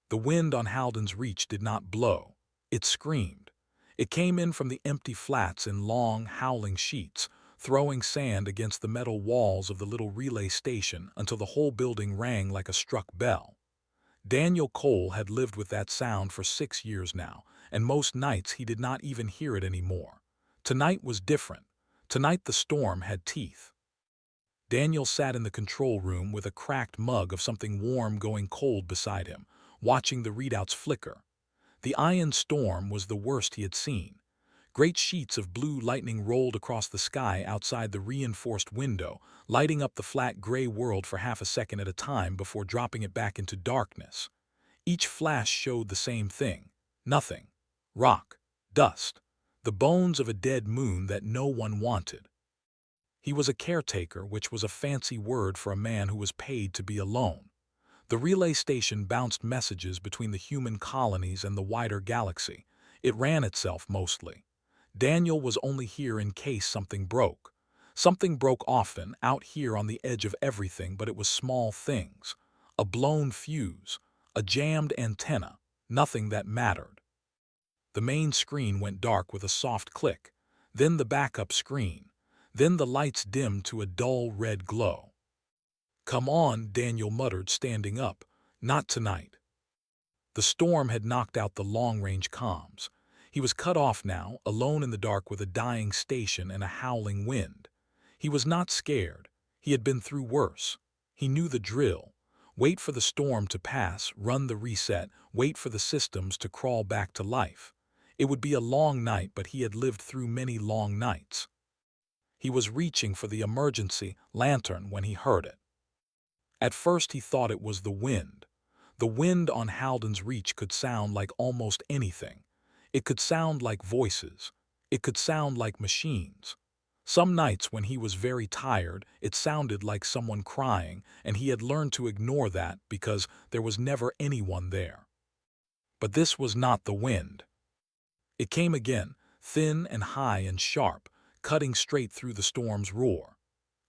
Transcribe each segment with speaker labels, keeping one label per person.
Speaker 1: The wind on Halden's Reach did not blow. It screamed. It came in from the empty flats in long, howling sheets, throwing sand against the metal walls of the little relay station until the whole building rang like a struck bell. Daniel Cole had lived with that sound for 6 years now, and most nights he did not even hear it anymore. Tonight was different. Tonight the storm had teeth. Daniel sat in the control room with a cracked mug of something warm going cold beside him, watching the readouts flicker. The iron storm was the worst he had seen. Great sheets of blue lightning rolled across the sky outside the reinforced window, lighting up the flat gray world for half a second at a time before dropping it back into darkness. Each flash showed the same thing: nothing. Rock. Dust. The bones of a dead moon that no one wanted. He was a caretaker, which was a fancy word for a man who was paid to be alone. The relay station bounced messages between the human colonies and the wider galaxy. It ran itself mostly. Daniel was only here in case something broke. Something broke often, out here on the edge of everything, but it was small things. A blown fuse, a jammed antenna, nothing that mattered. The main screen went dark with a soft click, then the backup screen, then the lights dimmed to a dull red glow. "Come on," Daniel muttered, standing up. "Not tonight." The storm had knocked out the long-range comms. He was cut off now, alone in the dark with a dying station and a howling wind. He was not scared. He had been through worse. He knew the drill. Wait for the storm to pass, run the reset, wait for the systems to crawl back to life. It would be a long night, but he had lived through many long nights. He was reaching for the emergency lantern when he heard it. At first he thought it was the wind. The wind on Halden's Reach could sound like almost anything. It could sound like voices. It could sound like machines. Some nights when he was very tired, it sounded like someone crying, and he had learned to ignore that because there was never anyone there. But this was not the wind. It came again, thin and high and sharp, cutting straight through the storm's roar.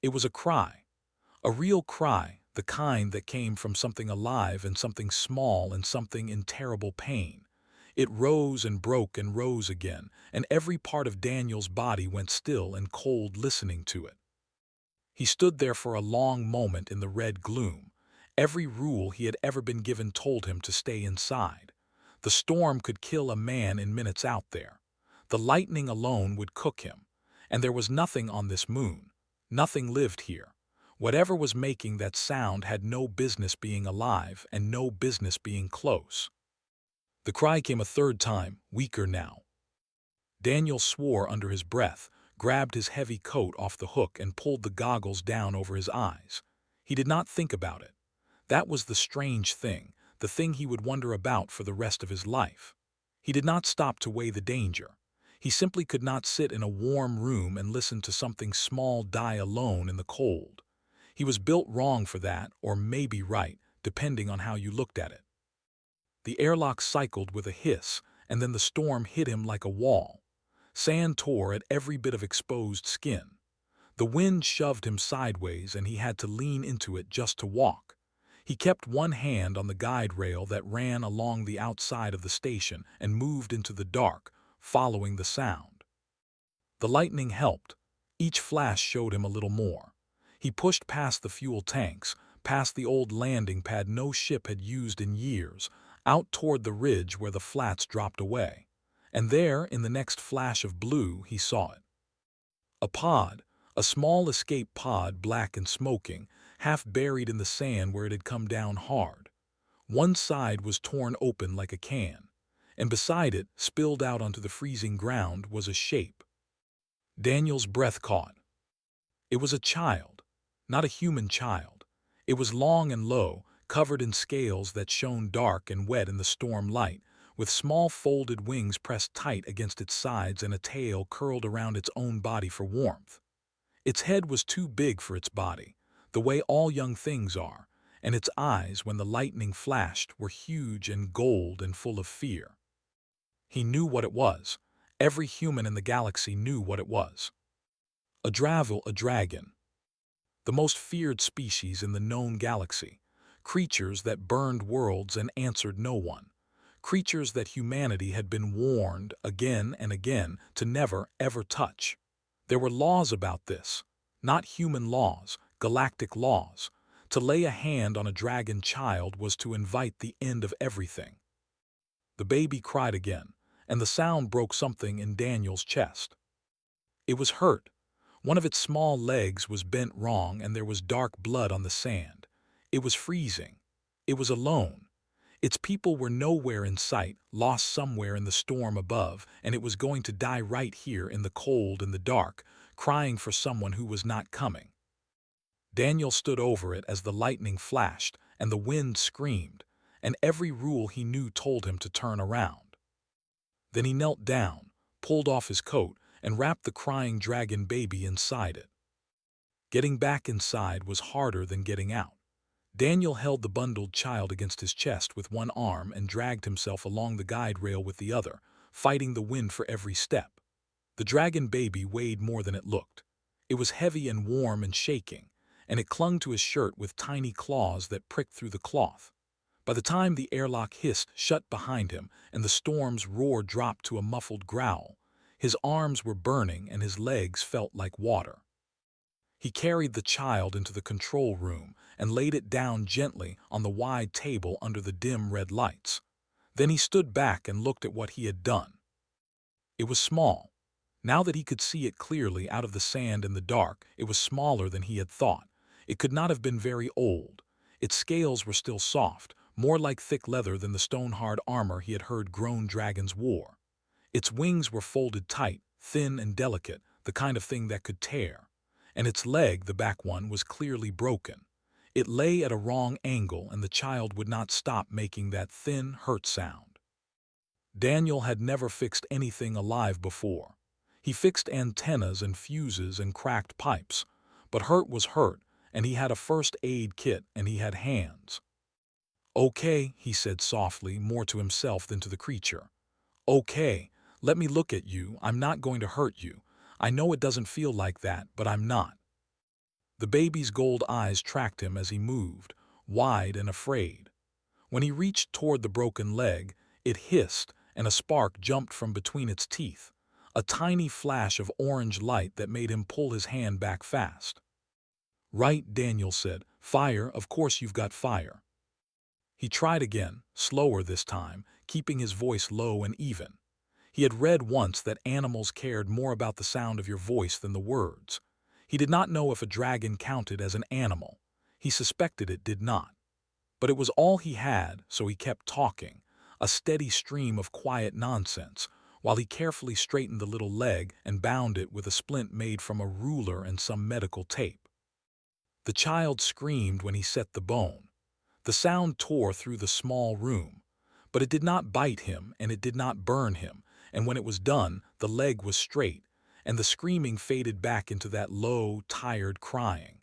Speaker 1: It was a cry. A real cry, the kind that came from something alive and something small and something in terrible pain. It rose and broke and rose again, and every part of Daniel's body went still and cold listening to it. He stood there for a long moment in the red gloom. Every rule he had ever been given told him to stay inside. The storm could kill a man in minutes out there. The lightning alone would cook him. And there was nothing on this moon. Nothing lived here. Whatever was making that sound had no business being alive and no business being close. The cry came a third time, weaker now. Daniel swore under his breath, grabbed his heavy coat off the hook and pulled the goggles down over his eyes. He did not think about it. That was the strange thing, the thing he would wonder about for the rest of his life. He did not stop to weigh the danger. He simply could not sit in a warm room and listen to something small die alone in the cold. He was built wrong for that, or maybe right, depending on how you looked at it. The airlock cycled with a hiss, and then the storm hit him like a wall. Sand tore at every bit of exposed skin. The wind shoved him sideways, and he had to lean into it just to walk. He kept one hand on the guide rail that ran along the outside of the station and moved into the dark, following the sound. The lightning helped. Each flash showed him a little more. He pushed past the fuel tanks, past the old landing pad no ship had used in years, out toward the ridge where the flats dropped away. And there, in the next flash of blue, he saw it. A pod, a small escape pod, black and smoking, half buried in the sand where it had come down hard. One side was torn open like a can, and beside it, spilled out onto the freezing ground, was a shape. Daniel's breath caught. It was a child, not a human child. It was long and low, covered in scales that shone dark and wet in the storm light, with small folded wings pressed tight against its sides and a tail curled around its own body for warmth. Its head was too big for its body, the way all young things are, and its eyes, when the lightning flashed, were huge and gold and full of fear. He knew what it was. Every human in the galaxy knew what it was. A dragon. The most feared species in the known galaxy. creatures that burned worlds and answered no one, creatures that humanity had been warned again and again to never, ever touch. There were laws about this, not human laws, galactic laws. To lay a hand on a dragon child was to invite the end of everything. The baby cried again, and the sound broke something in Daniel's chest. It was hurt. One of its small legs was bent wrong and there was dark blood on the sand. It was freezing. It was alone. Its people were nowhere in sight, lost somewhere in the storm above, and it was going to die right here in the cold and the dark, crying for someone who was not coming. Daniel stood over it as the lightning flashed and the wind screamed, and every rule he knew told him to turn around. Then he knelt down, pulled off his coat, and wrapped the crying dragon baby inside it. Getting back inside was harder than getting out. Daniel held the bundled child against his chest with one arm and dragged himself along the guide rail with the other, fighting the wind for every step. The dragon baby weighed more than it looked. It was heavy and warm and shaking, and it clung to his shirt with tiny claws that pricked through the cloth. By the time the airlock hissed shut behind him and the storm's roar dropped to a muffled growl, his arms were burning and his legs felt like water. He carried the child into the control room and laid it down gently on the wide table under the dim red lights. Then he stood back and looked at what he had done. It was small. Now that he could see it clearly out of the sand and the dark, it was smaller than he had thought. It could not have been very old. Its scales were still soft, more like thick leather than the stone-hard armor he had heard grown dragons wore. Its wings were folded tight, thin and delicate, the kind of thing that could tear. And its leg, the back one, was clearly broken. It lay at a wrong angle and the child would not stop making that thin, hurt sound. Daniel had never fixed anything alive before. He fixed antennas and fuses and cracked pipes. But hurt was hurt, and he had a first aid kit and he had hands. "Okay," he said softly, more to himself than to the creature. "Okay, let me look at you. I'm not going to hurt you. I know it doesn't feel like that, but I'm not." The baby's gold eyes tracked him as he moved, wide and afraid. When he reached toward the broken leg, it hissed and a spark jumped from between its teeth, a tiny flash of orange light that made him pull his hand back fast. "Right," Daniel said. "Fire, of course you've got fire." He tried again, slower this time, keeping his voice low and even. He had read once that animals cared more about the sound of your voice than the words. He did not know if a dragon counted as an animal. He suspected it did not. But it was all he had, so he kept talking, a steady stream of quiet nonsense, while he carefully straightened the little leg and bound it with a splint made from a ruler and some medical tape. The child screamed when he set the bone. The sound tore through the small room, but it did not bite him and it did not burn him, and when it was done, the leg was straight, and the screaming faded back into that low, tired crying.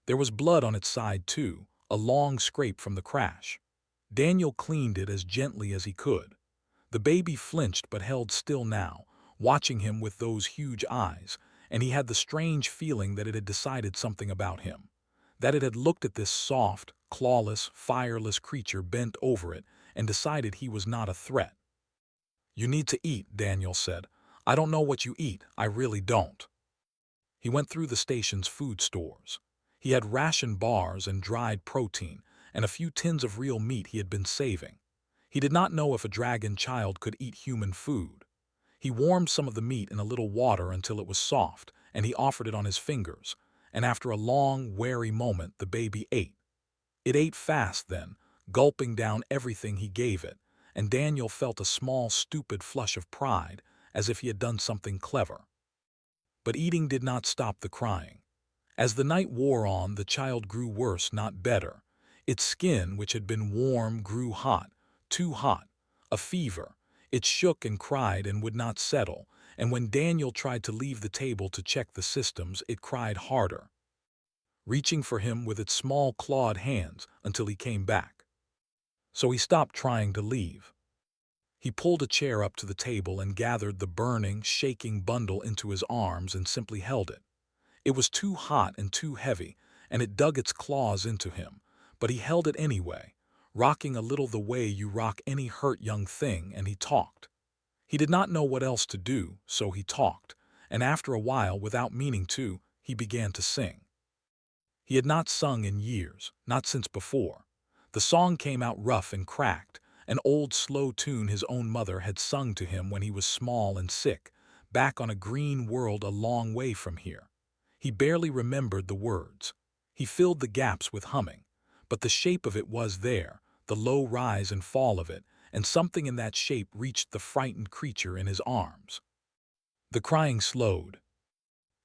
Speaker 1: There was blood on its side too, a long scrape from the crash. Daniel cleaned it as gently as he could. The baby flinched but held still now, watching him with those huge eyes, and he had the strange feeling that it had decided something about him, that it had looked at this soft, clawless, fireless creature bent over it and decided he was not a threat. "You need to eat," Daniel said. "I don't know what you eat, I really don't." He went through the station's food stores. He had ration bars and dried protein, and a few tins of real meat he had been saving. He did not know if a dragon child could eat human food. He warmed some of the meat in a little water until it was soft, and he offered it on his fingers, and after a long, wary moment the baby ate. It ate fast then, gulping down everything he gave it, and Daniel felt a small, stupid flush of pride, as if he had done something clever. But eating did not stop the crying. As the night wore on, the child grew worse, not better. Its skin, which had been warm, grew hot, too hot, a fever. It shook and cried and would not settle, and when Daniel tried to leave the table to check the systems, it cried harder, reaching for him with its small clawed hands until he came back. So he stopped trying to leave. He pulled a chair up to the table and gathered the burning, shaking bundle into his arms and simply held it. It was too hot and too heavy, and it dug its claws into him, but he held it anyway, rocking a little the way you rock any hurt young thing, and he talked. He did not know what else to do, so he talked, and after a while, without meaning to, he began to sing. He had not sung in years, not since before. The song came out rough and cracked, an old slow tune his own mother had sung to him when he was small and sick, back on a green world a long way from here. He barely remembered the words. He filled the gaps with humming, but the shape of it was there, the low rise and fall of it, and something in that shape reached the frightened creature in his arms. The crying slowed.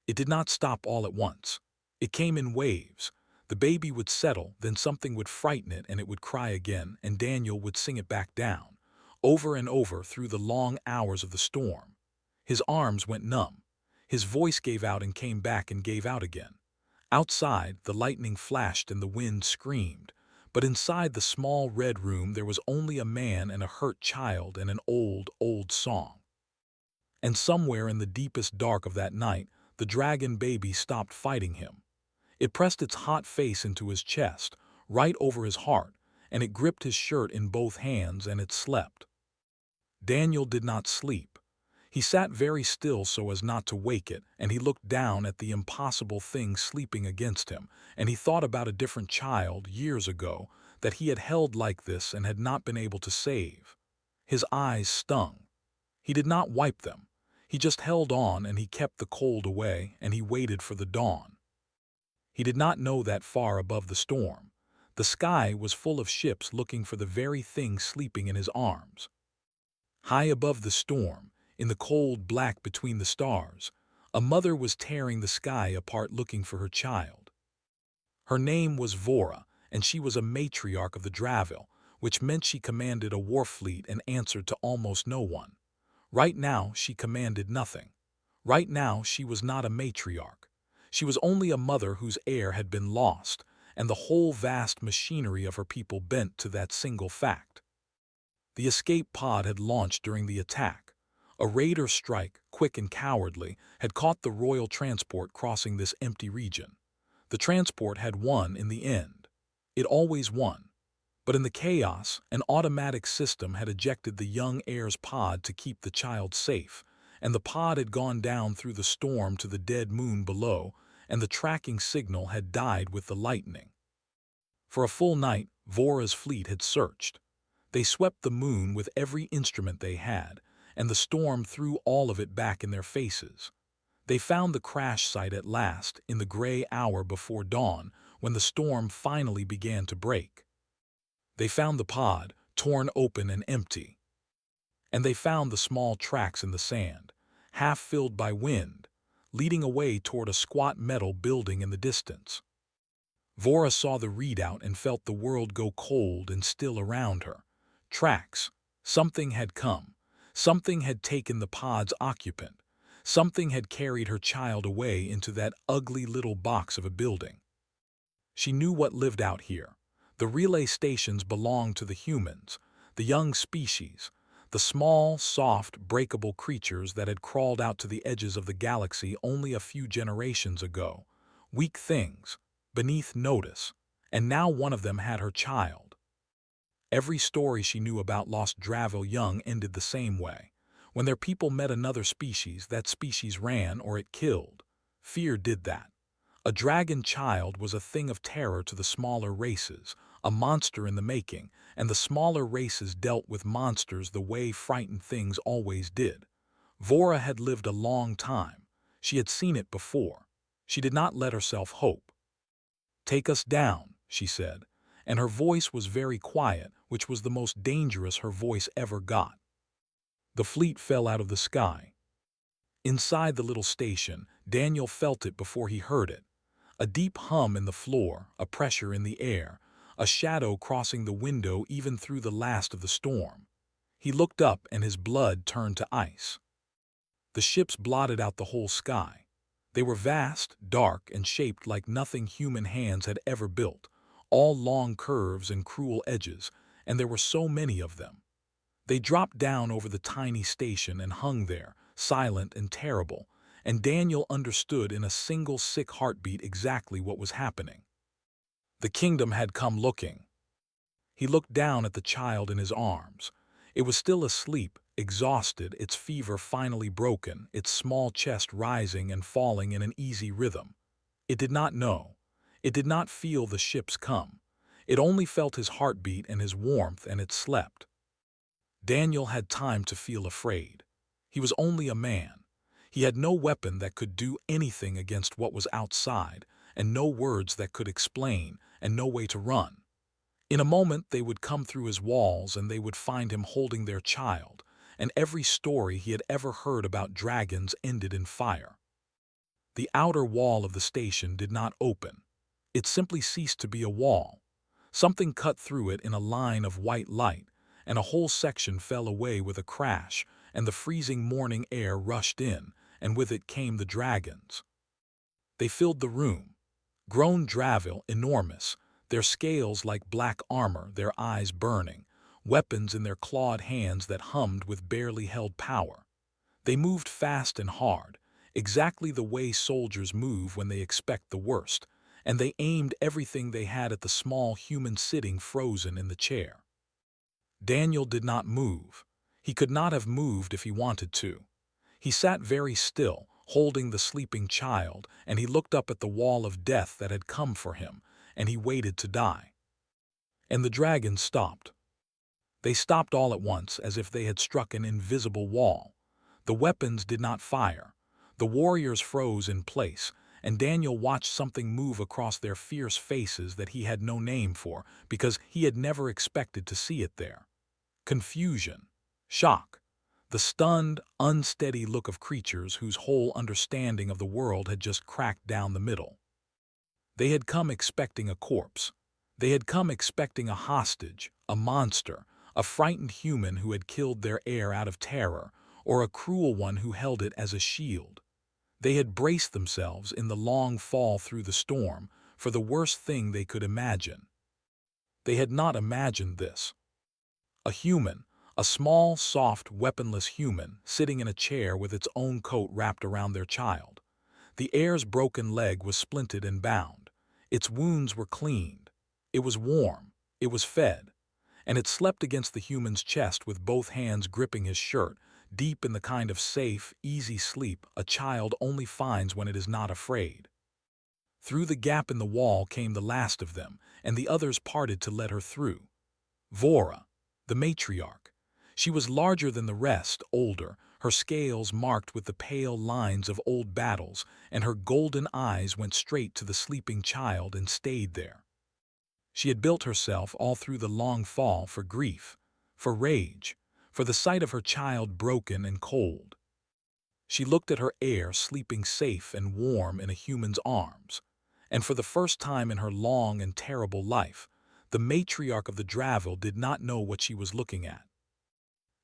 Speaker 1: It did not stop all at once. It came in waves. The baby would settle, then something would frighten it and it would cry again, and Daniel would sing it back down, over and over through the long hours of the storm. His arms went numb. His voice gave out and came back and gave out again. Outside, the lightning flashed and the wind screamed, but inside the small red room there was only a man and a hurt child and an old, old song. And somewhere in the deepest dark of that night, the dragon baby stopped fighting him. It pressed its hot face into his chest, right over his heart, and it gripped his shirt in both hands and it slept. Daniel did not sleep. He sat very still so as not to wake it, and he looked down at the impossible thing sleeping against him, and he thought about a different child, years ago, that he had held like this and had not been able to save. His eyes stung. He did not wipe them. He just held on and he kept the cold away and he waited for the dawn. He did not know that far above the storm, the sky was full of ships looking for the very thing sleeping in his arms. High above the storm, in the cold black between the stars, a mother was tearing the sky apart looking for her child. Her name was Vora, and she was a matriarch of the Dravil, which meant she commanded a war fleet and answered to almost no one. Right now, she commanded nothing. Right now, she was not a matriarch. She was only a mother whose heir had been lost, and the whole vast machinery of her people bent to that single fact. The escape pod had launched during the attack. A raider strike, quick and cowardly, had caught the royal transport crossing this empty region. The transport had won in the end. It always won. But in the chaos, an automatic system had ejected the young heir's pod to keep the child safe, and the pod had gone down through the storm to the dead moon below, and the tracking signal had died with the lightning. For a full night, Vora's fleet had searched. They swept the moon with every instrument they had, and the storm threw all of it back in their faces. They found the crash site at last, in the gray hour before dawn, when the storm finally began to break. They found the pod, torn open and empty. And they found the small tracks in the sand, half filled by wind, leading away toward a squat metal building in the distance. Vora saw the readout and felt the world go cold and still around her. Tracks. Something had come. Something had taken the pod's occupant. Something had carried her child away into that ugly little box of a building. She knew what lived out here. The relay stations belonged to the humans, the young species, the small, soft, breakable creatures that had crawled out to the edges of the galaxy only a few generations ago. Weak things, beneath notice, and now one of them had her child. Every story she knew about lost Dravil young ended the same way. When their people met another species, that species ran or it killed. Fear did that. A dragon child was a thing of terror to the smaller races, a monster in the making, and the smaller races dealt with monsters the way frightened things always did. Vora had lived a long time. She had seen it before. She did not let herself hope. "Take us down," she said, and her voice was very quiet, which was the most dangerous her voice ever got. The fleet fell out of the sky. Inside the little station, Daniel felt it before he heard it. A deep hum in the floor, a pressure in the air, a shadow crossing the window even through the last of the storm. He looked up and his blood turned to ice. The ships blotted out the whole sky. They were vast, dark, and shaped like nothing human hands had ever built, all long curves and cruel edges, and there were so many of them. They dropped down over the tiny station and hung there, silent and terrible, and Daniel understood in a single sick heartbeat exactly what was happening. The kingdom had come looking. He looked down at the child in his arms. It was still asleep, exhausted, its fever finally broken, its small chest rising and falling in an easy rhythm. It did not know. It did not feel the ships come. It only felt his heartbeat and his warmth, and it slept. Daniel had time to feel afraid. He was only a man. He had no weapon that could do anything against what was outside, and no words that could explain, and no way to run. In a moment they would come through his walls and they would find him holding their child, and every story he had ever heard about dragons ended in fire. The outer wall of the station did not open. It simply ceased to be a wall. Something cut through it in a line of white light, and a whole section fell away with a crash, and the freezing morning air rushed in, and with it came the dragons. They filled the room. Grown Dravil, enormous, their scales like black armor, their eyes burning, weapons in their clawed hands that hummed with barely held power. They moved fast and hard, exactly the way soldiers move when they expect the worst, and they aimed everything they had at the small human sitting frozen in the chair. Daniel did not move. He could not have moved if he wanted to. He sat very still, holding the sleeping child, and he looked up at the wall of death that had come for him, and he waited to die. And the dragons stopped. They stopped all at once, as if they had struck an invisible wall. The weapons did not fire. The warriors froze in place, and Daniel watched something move across their fierce faces that he had no name for, because he had never expected to see it there. Confusion, shock, the stunned, unsteady look of creatures whose whole understanding of the world had just cracked down the middle. They had come expecting a corpse. They had come expecting a hostage, a monster, a frightened human who had killed their heir out of terror, or a cruel one who held it as a shield. They had braced themselves in the long fall through the storm for the worst thing they could imagine. They had not imagined this. A human, a small, soft, weaponless human, sitting in a chair with its own coat wrapped around their child. The heir's broken leg was splinted and bound. Its wounds were cleaned. It was warm. It was fed. And it slept against the human's chest with both hands gripping his shirt, deep in the kind of safe, easy sleep a child only finds when it is not afraid. Through the gap in the wall came the last of them, and the others parted to let her through. Vora, the matriarch. She was larger than the rest, older, her scales marked with the pale lines of old battles, and her golden eyes went straight to the sleeping child and stayed there. She had built herself all through the long fall for grief, for rage, for the sight of her child broken and cold. She looked at her heir sleeping safe and warm in a human's arms, and for the first time in her long and terrible life, the matriarch of the Dravil did not know what she was looking at.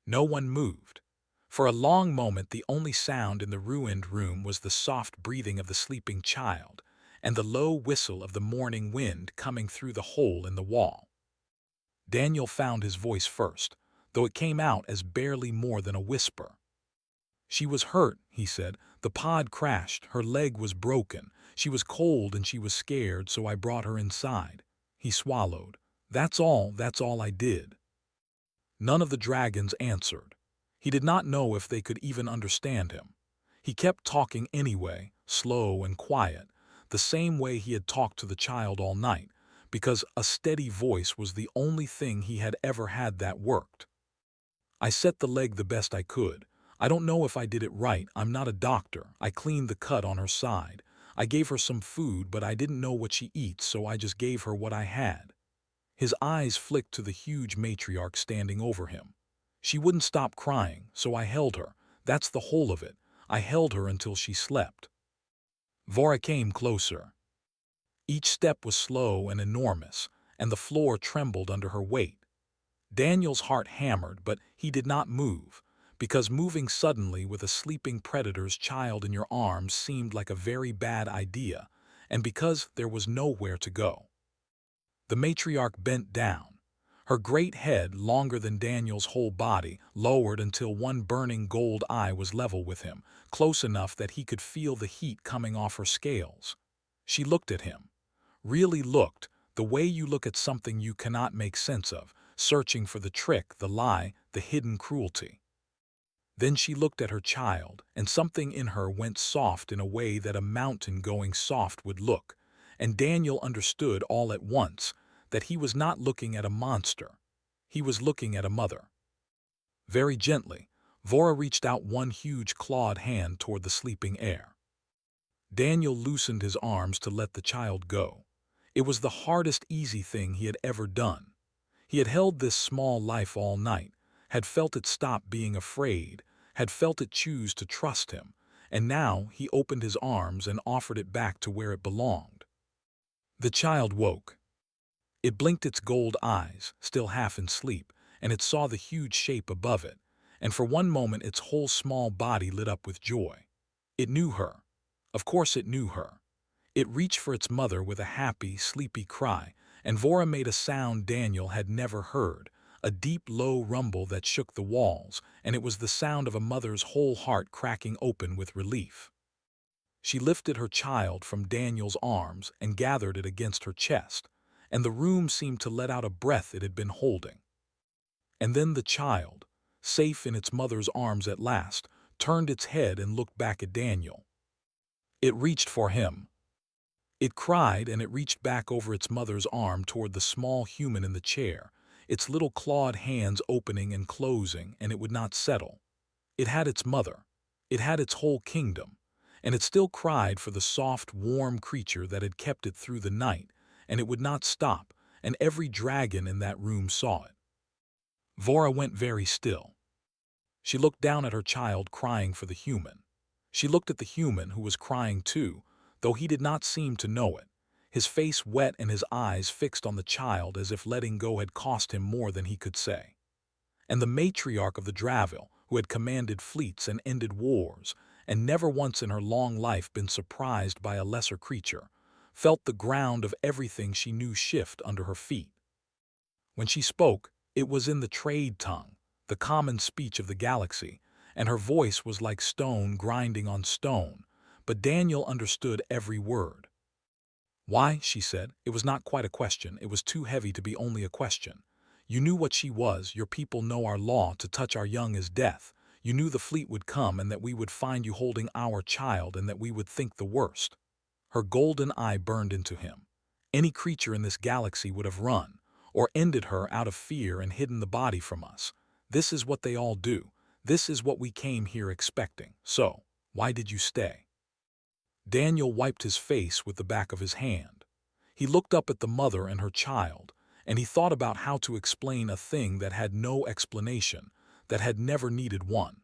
Speaker 1: No one moved. For a long moment the only sound in the ruined room was the soft breathing of the sleeping child and the low whistle of the morning wind coming through the hole in the wall. Daniel found his voice first, though it came out as barely more than a whisper. "She was hurt," he said. "The pod crashed, her leg was broken. She was cold and she was scared, so I brought her inside." He swallowed. That's all I did." None of the dragons answered. He did not know if they could even understand him. He kept talking anyway, slow and quiet, the same way he had talked to the child all night, because a steady voice was the only thing he had ever had that worked. "I set the leg the best I could. I don't know if I did it right, I'm not a doctor. I cleaned the cut on her side. I gave her some food, but I didn't know what she eats, so I just gave her what I had." His eyes flicked to the huge matriarch standing over him. "She wouldn't stop crying, so I held her. That's the whole of it. I held her until she slept." Vora came closer. Each step was slow and enormous, and the floor trembled under her weight. Daniel's heart hammered, but he did not move, because moving suddenly with a sleeping predator's child in your arms seemed like a very bad idea, and because there was nowhere to go. The matriarch bent down. Her great head, longer than Daniel's whole body, lowered until one burning gold eye was level with him, close enough that he could feel the heat coming off her scales. She looked at him. Really looked, The way you look at something you cannot make sense of, searching for the trick, the lie, the hidden cruelty. Then she looked at her child, and something in her went soft in a way that a mountain going soft would look, and Daniel understood all at once that he was not looking at a monster. He was looking at a mother. Very gently, Vora reached out one huge clawed hand toward the sleeping heir. Daniel loosened his arms to let the child go. It was the hardest easy thing he had ever done. He had held this small life all night, had felt it stop being afraid, had felt it choose to trust him, and now he opened his arms and offered it back to where it belonged. The child woke. It blinked its gold eyes, still half in sleep, and it saw the huge shape above it, and for one moment its whole small body lit up with joy. It knew her. Of course it knew her. It reached for its mother with a happy, sleepy cry, and Vora made a sound Daniel had never heard, a deep, low rumble that shook the walls, and it was the sound of a mother's whole heart cracking open with relief. She lifted her child from Daniel's arms and gathered it against her chest, and the room seemed to let out a breath it had been holding. And then the child, safe in its mother's arms at last, turned its head and looked back at Daniel. It reached for him. It cried, and it reached back over its mother's arm toward the small human in the chair, its little clawed hands opening and closing, and it would not settle. It had its mother. It had its whole kingdom, and it still cried for the soft, warm creature that had kept it through the night, and it would not stop, and every dragon in that room saw it. Vora went very still. She looked down at her child crying for the human. She looked at the human who was crying too, though he did not seem to know it, his face wet and his eyes fixed on the child as if letting go had cost him more than he could say. And the matriarch of the Dravil, who had commanded fleets and ended wars, and never once in her long life been surprised by a lesser creature, felt the ground of everything she knew shift under her feet. When she spoke, it was in the trade tongue, the common speech of the galaxy, and her voice was like stone grinding on stone, but Daniel understood every word. "Why," she said, "it was not quite a question, it was too heavy to be only a question. You knew what she was, your people know our law, to touch our young is death. You knew the fleet would come and that we would find you holding our child and that we would think the worst." Her golden eye burned into him. Any creature in this galaxy would have run, or ended her out of fear and hidden the body from us. This is what they all do. This is what we came here expecting. So, why did you stay? Daniel wiped his face with the back of his hand. He looked up at the mother and her child, and he thought about how to explain a thing that had no explanation, that had never needed one.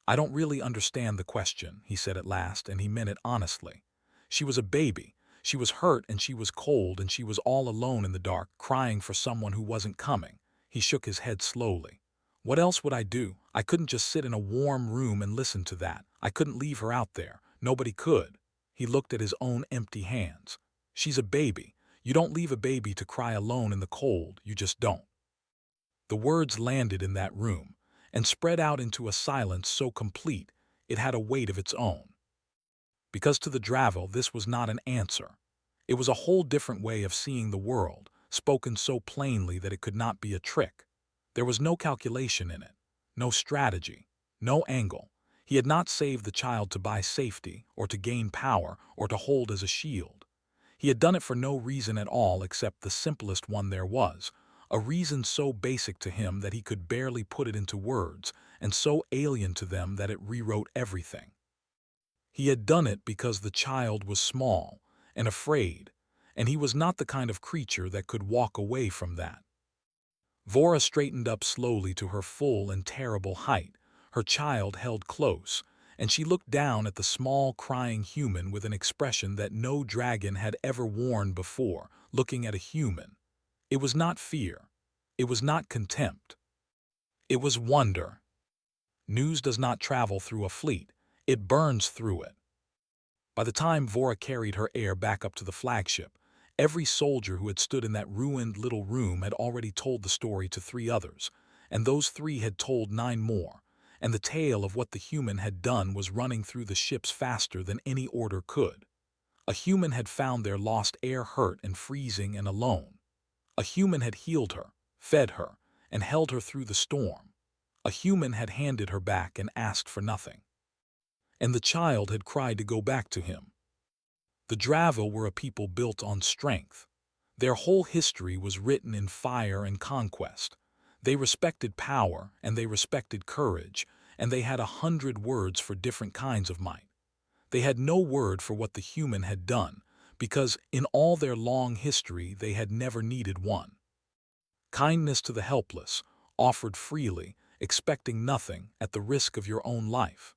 Speaker 1: "I don't really understand the question," he said at last, and he meant it honestly. She was a baby. She was hurt and she was cold and she was all alone in the dark, crying for someone who wasn't coming. He shook his head slowly. "What else would I do? I couldn't just sit in a warm room and listen to that. I couldn't leave her out there. Nobody could." He looked at his own empty hands. "She's a baby. You don't leave a baby to cry alone in the cold. You just don't." The words landed in that room and spread out into a silence so complete it had a weight of its own. Because to the Dravil this was not an answer. It was a whole different way of seeing the world, spoken so plainly that it could not be a trick. There was no calculation in it, no strategy, no angle. He had not saved the child to buy safety, or to gain power, or to hold as a shield. He had done it for no reason at all except the simplest one there was, a reason so basic to him that he could barely put it into words, and so alien to them that it rewrote everything. He had done it because the child was small and afraid, and he was not the kind of creature that could walk away from that. Vora straightened up slowly to her full and terrible height, her child held close, and she looked down at the small, crying human with an expression that no dragon had ever worn before, looking at a human. It was not fear. It was not contempt. It was wonder. News does not travel through a fleet. It burns through it. By the time Vora carried her heir back up to the flagship, every soldier who had stood in that ruined little room had already told the story to 3 others, and those 3 had told 9 more, and the tale of what the human had done was running through the ships faster than any order could. A human had found their lost heir hurt and freezing and alone. A human had healed her, fed her, and held her through the storm. A human had handed her back and asked for nothing. And the child had cried to go back to him. The Dravil were a people built on strength. Their whole history was written in fire and conquest. They respected power, and they respected courage, and they had 100 words for different kinds of might. They had no word for what the human had done, because in all their long history they had never needed one. Kindness to the helpless, offered freely, expecting nothing, at the risk of your own life.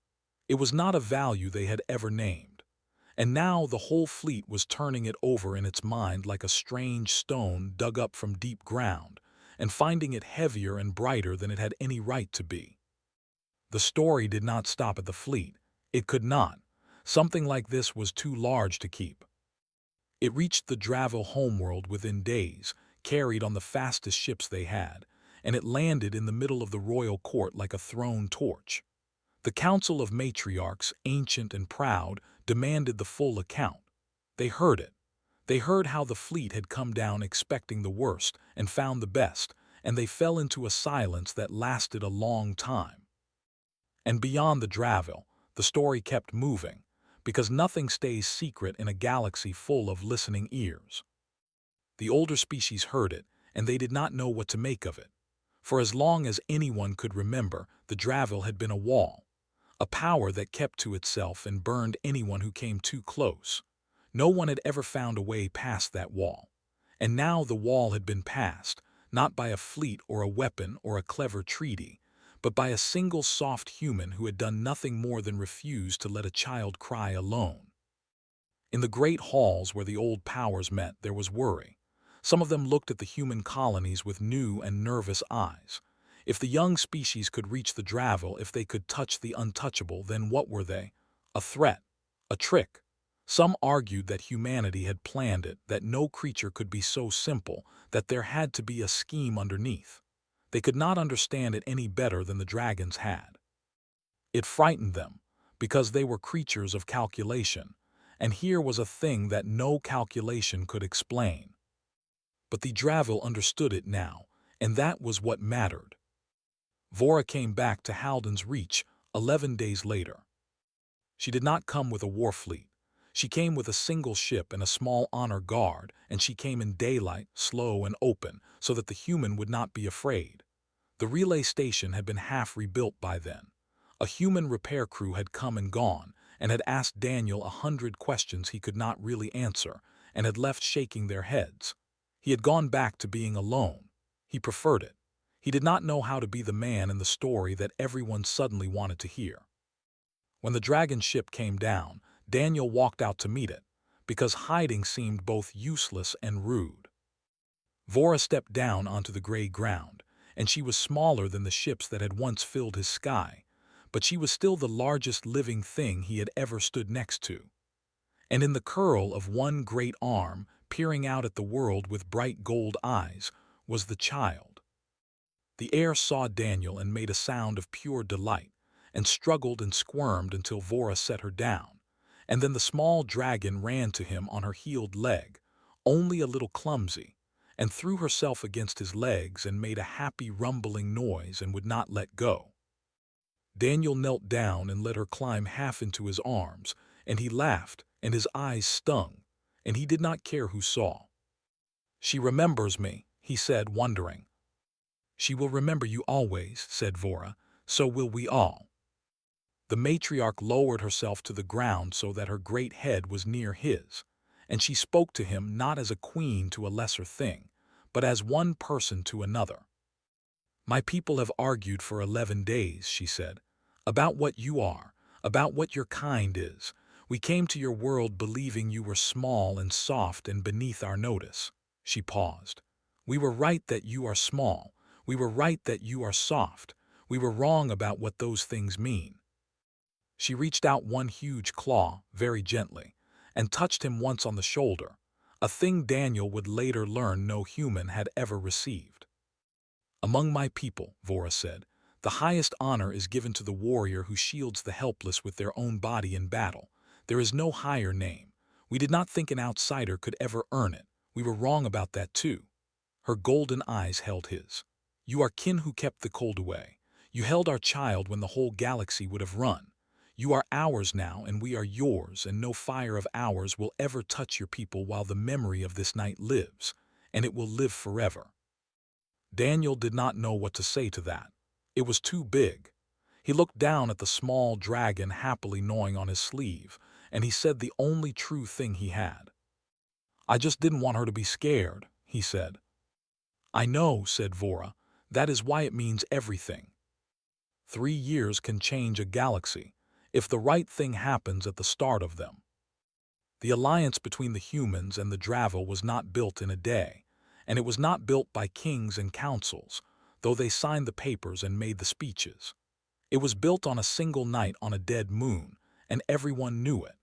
Speaker 1: It was not a value they had ever named. And now the whole fleet was turning it over in its mind like a strange stone dug up from deep ground, and finding it heavier and brighter than it had any right to be. The story did not stop at the fleet. It could not. Something like this was too large to keep. It reached the Dravil homeworld within days, carried on the fastest ships they had, and it landed in the middle of the royal court like a thrown torch. The council of matriarchs, ancient and proud, demanded the full account. They heard it. They heard how the fleet had come down expecting the worst and found the best, and they fell into a silence that lasted a long time. And beyond the Dravil, the story kept moving, because nothing stays secret in a galaxy full of listening ears. The older species heard it, and they did not know what to make of it. For as long as anyone could remember, the Dravil had been a wall, a power that kept to itself and burned anyone who came too close. No one had ever found a way past that wall. And now the wall had been passed, not by a fleet or a weapon or a clever treaty, but by a single soft human who had done nothing more than refuse to let a child cry alone. In the great halls where the old powers met, there was worry. Some of them looked at the human colonies with new and nervous eyes. If the young species could reach the Dravil, if they could touch the untouchable, then what were they? A threat, a trick. Some argued that humanity had planned it, that no creature could be so simple, that there had to be a scheme underneath. They could not understand it any better than the dragons had. It frightened them, because they were creatures of calculation, and here was a thing that no calculation could explain. But the Dravil understood it now, and that was what mattered. Vora came back to Halden's Reach 11 days later. She did not come with a war fleet. She came with a single ship and a small honor guard, and she came in daylight, slow and open, so that the human would not be afraid. The relay station had been half rebuilt by then. A human repair crew had come and gone, and had asked Daniel 100 questions he could not really answer, and had left shaking their heads. He had gone back to being alone. He preferred it. He did not know how to be the man in the story that everyone suddenly wanted to hear. When the dragon ship came down, Daniel walked out to meet it, because hiding seemed both useless and rude. Vora stepped down onto the gray ground, and she was smaller than the ships that had once filled his sky, but she was still the largest living thing he had ever stood next to. And in the curl of one great arm, peering out at the world with bright gold eyes, was the child. The air saw Daniel and made a sound of pure delight, and struggled and squirmed until Vora set her down, and then the small dragon ran to him on her healed leg, only a little clumsy, and threw herself against his legs and made a happy rumbling noise and would not let go. Daniel knelt down and let her climb half into his arms, and he laughed, and his eyes stung, and he did not care who saw. "She remembers me," he said, wondering. "She will remember you always," said Vora, "so will we all." The matriarch lowered herself to the ground so that her great head was near his, and she spoke to him not as a queen to a lesser thing, but as one person to another. "My people have argued for 11 days, she said, about what you are, about what your kind is. We came to your world believing you were small and soft and beneath our notice." She paused. "We were right that you are small. We were right that you are soft. We were wrong about what those things mean." She reached out one huge claw, very gently, and touched him once on the shoulder, a thing Daniel would later learn no human had ever received. "Among my people," Vora said, "the highest honor is given to the warrior who shields the helpless with their own body in battle. There is no higher name. We did not think an outsider could ever earn it. We were wrong about that too. Her golden eyes held his. You are kin who kept the cold away. You held our child when the whole galaxy would have run. You are ours now, and we are yours, and no fire of ours will ever touch your people while the memory of this night lives, and it will live forever. Daniel did not know what to say to that. It was too big. He looked down at the small dragon happily gnawing on his sleeve, and he said the only true thing he had. I just didn't want her to be scared, he said. I know, said Vora. That is why it means everything. 3 years can change a galaxy, if the right thing happens at the start of them. The alliance between the humans and the Dravo was not built in a day, and it was not built by kings and councils, though they signed the papers and made the speeches. It was built on a single night on a dead moon, and everyone knew it.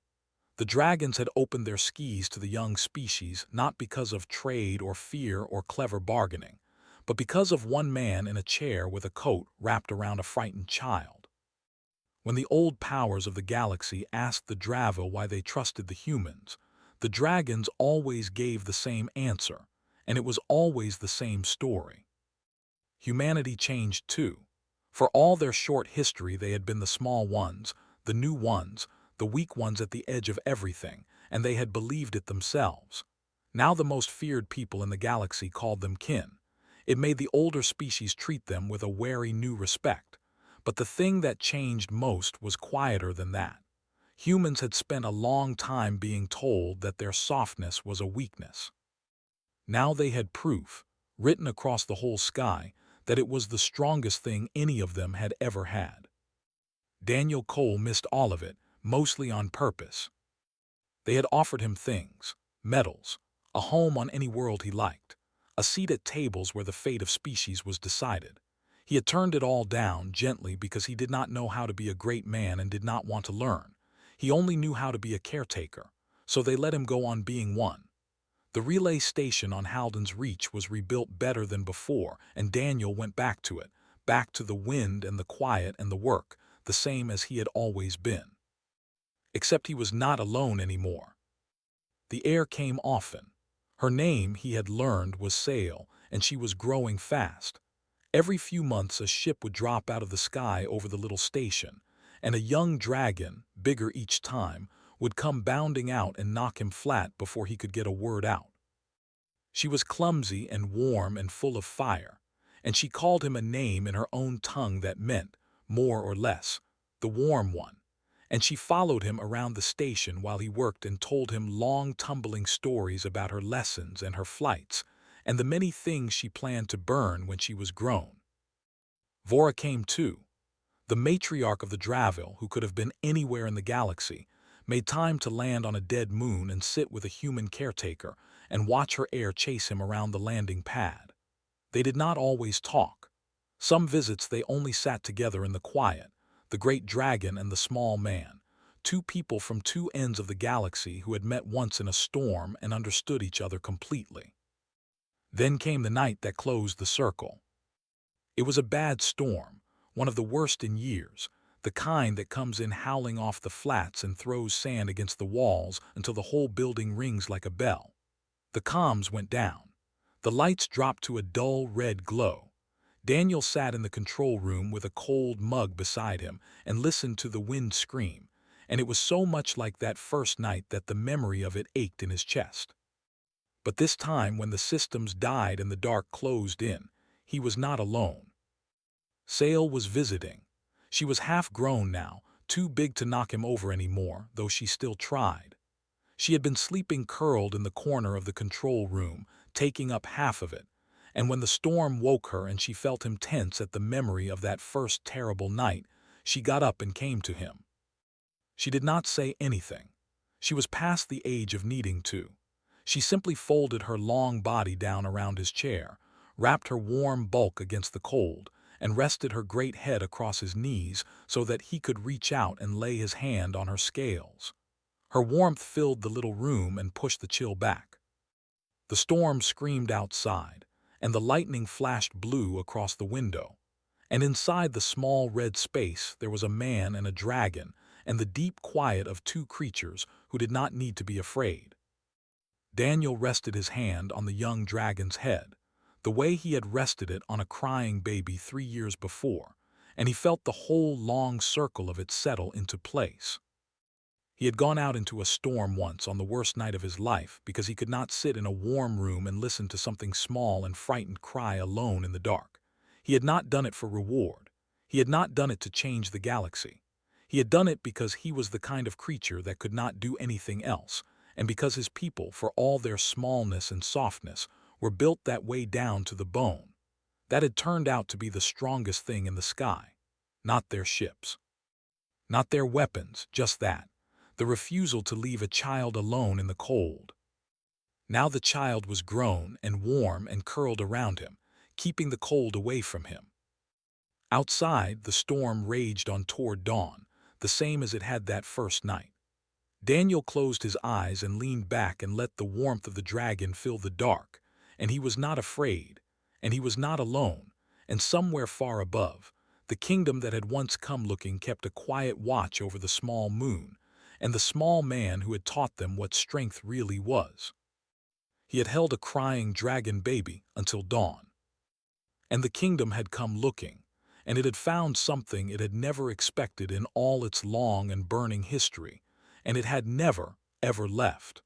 Speaker 1: The dragons had opened their skis to the young species not because of trade or fear or clever bargaining, but because of one man in a chair with a coat wrapped around a frightened child. When the old powers of the galaxy asked the Dravo why they trusted the humans, the dragons always gave the same answer, and it was always the same story. Humanity changed too. For all their short history, they had been the small ones, the new ones, the weak ones at the edge of everything, and they had believed it themselves. Now the most feared people in the galaxy called them kin. It made the older species treat them with a wary new respect. But the thing that changed most was quieter than that. Humans had spent a long time being told that their softness was a weakness. Now they had proof, written across the whole sky, that it was the strongest thing any of them had ever had. Daniel Cole missed all of it, mostly on purpose. They had offered him things, medals, a home on any world he liked, a seat at tables where the fate of species was decided. He had turned it all down gently because he did not know how to be a great man and did not want to learn. He only knew how to be a caretaker, so they let him go on being one. The relay station on Halden's Reach was rebuilt better than before, and Daniel went back to it, back to the wind and the quiet and the work, the same as he had always been. Except he was not alone anymore. The air came often. Her name, he had learned, was Sail, and she was growing fast. Every few months a ship would drop out of the sky over the little station, and a young dragon, bigger each time, would come bounding out and knock him flat before he could get a word out. She was clumsy and warm and full of fire, and she called him a name in her own tongue that meant, more or less, the warm one, and she followed him around the station while he worked and told him long tumbling stories about her lessons and her flights, and the many things she planned to burn when she was grown. Vora came too. The matriarch of the Dravo, who could have been anywhere in the galaxy, made time to land on a dead moon and sit with a human caretaker and watch her air chase him around the landing pad. They did not always talk. Some visits they only sat together in the quiet, the great dragon and the small man, two people from two ends of the galaxy who had met once in a storm and understood each other completely. Then came the night that closed the circle. It was a bad storm, one of the worst in years, the kind that comes in howling off the flats and throws sand against the walls until the whole building rings like a bell. The comms went down. The lights dropped to a dull red glow. Daniel sat in the control room with a cold mug beside him and listened to the wind scream, and it was so much like that first night that the memory of it ached in his chest. But this time, when the systems died and the dark closed in, he was not alone. Sail was visiting. She was half-grown now, too big to knock him over anymore, though she still tried. She had been sleeping curled in the corner of the control room, taking up half of it, and when the storm woke her and she felt him tense at the memory of that first terrible night, she got up and came to him. She did not say anything. She was past the age of needing to. She simply folded her long body down around his chair, wrapped her warm bulk against the cold, and rested her great head across his knees so that he could reach out and lay his hand on her scales. Her warmth filled the little room and pushed the chill back. The storm screamed outside, and the lightning flashed blue across the window. And inside the small red space there was a man and a dragon, and the deep quiet of two creatures who did not need to be afraid. Daniel rested his hand on the young dragon's head, the way he had rested it on a crying baby 3 years before, and he felt the whole long circle of it settle into place. He had gone out into a storm once on the worst night of his life because he could not sit in a warm room and listen to something small and frightened cry alone in the dark. He had not done it for reward. He had not done it to change the galaxy. He had done it because he was the kind of creature that could not do anything else, and because his people, for all their smallness and softness, were built that way down to the bone. That had turned out to be the strongest thing in the sky. Not their ships. Not their weapons, just that. The refusal to leave a child alone in the cold. Now the child was grown and warm and curled around him, keeping the cold away from him. Outside, the storm raged on toward dawn, the same as it had that first night. Daniel closed his eyes and leaned back and let the warmth of the dragon fill the dark, and he was not afraid, and he was not alone, and somewhere far above, the kingdom that had once come looking kept a quiet watch over the small moon, and the small man who had taught them what strength really was. He had held a crying dragon baby until dawn. And the kingdom had come looking, and it had found something it had never expected in all its long and burning history, and it had never, ever left.